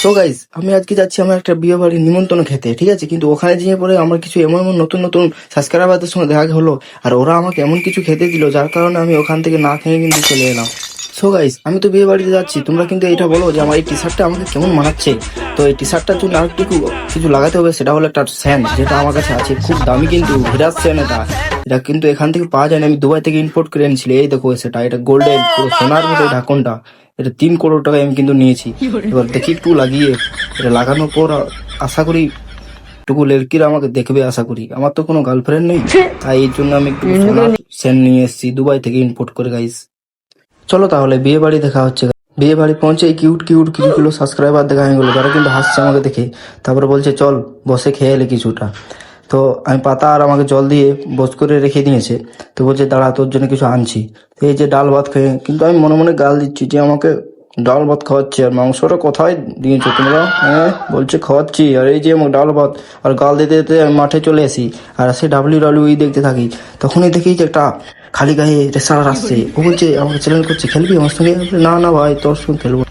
So guys, আমি আজকে যাচ্ছি আমার একটা বিয়ে বাড়ির নিমন্ত্রণ খেতে, ঠিক আছে? কিন্তু ওখানে যেয়ে পরে আমার কিছু এমন এমন নতুন নতুন সাবস্ক্রাইবারদের সঙ্গে দেখা হলো, আর ওরা আমাকে এমন কিছু খেতে দিল যার কারণে আমি ওখান থেকে না খেয়ে কিন্তু চলে এলাম। সো গাইস, আমি তো বিয়ে বাড়িতে যাচ্ছি, তোমরা কিন্তু এটা বলো যে আমার এই টি শার্টটা আমাকে কেমন মানাচ্ছে। তো এই টি শার্টটার জন্য আরেকটু কিছু লাগাতে হবে, সেটা হলো একটা স্যান, যেটা আমার কাছে আছে, খুব দামি কিন্তু ভিরাজ স্যান। এটা এটা কিন্তু এখান থেকে পাওয়া যায় না, আমি দুবাই থেকে ইম্পোর্ট করে এনেছিলি। এই দেখো সেটা, এটা গোল্ডেন পুরো সোনার মতো এই ঢাকনটা। এটা 3 কোটি টাকা আমি কিন্তু নিয়েছি। এবার দেখি একটু লাগিয়ে, এটা লাগানোর পর আশা করি একটু লেরকিরা আমাকে দেখবে, আশা করি। আমার তো কোনো গার্লফ্রেন্ড নেই, তাই এই জন্য আমি একটু সোনার সেন নিয়ে এসেছি দুবাই থেকে ইম্পোর্ট করে গাইস। চলো তাহলে বিয়ে বাড়ি দেখা হচ্ছে। বিয়ে বাড়ি পৌঁছে কিউট কিউট কিছুগুলো সাবস্ক্রাইবার দেখা হয়ে গেলো, যারা কিন্তু হাসছে আমাকে দেখে। তারপরে বলছে চল বসে খেয়ে এলে কিছুটা। তো আমি পাতা আর আমাকে জল দিয়ে বস করে রেখে দিয়েছে। তো বলছে দাঁড়া, তোর জন্য কিছু আনছি। তো এই যে ডাল ভাত খেয়ে, কিন্তু আমি মনে মনে গাল দিচ্ছি যে আমাকে ডাল ভাত খাওয়াচ্ছে, আর মাংসটা কোথায় দিয়েছো তোমরা? হ্যাঁ, বলছে খাওয়াচ্ছি, আর এই যে আমার ডাল ভাত আর গাল দিতে দিতে আমি মাঠে চলে আসি, আর সে WWE দেখতে থাকি। তখনই দেখি যে একটা খালি গায়ে রেসার আসছে। ও বলছে আমাকে চ্যালেঞ্জ করছে, খেলবি আমার সঙ্গে? না না ভাই, তোর সঙ্গে খেলবো।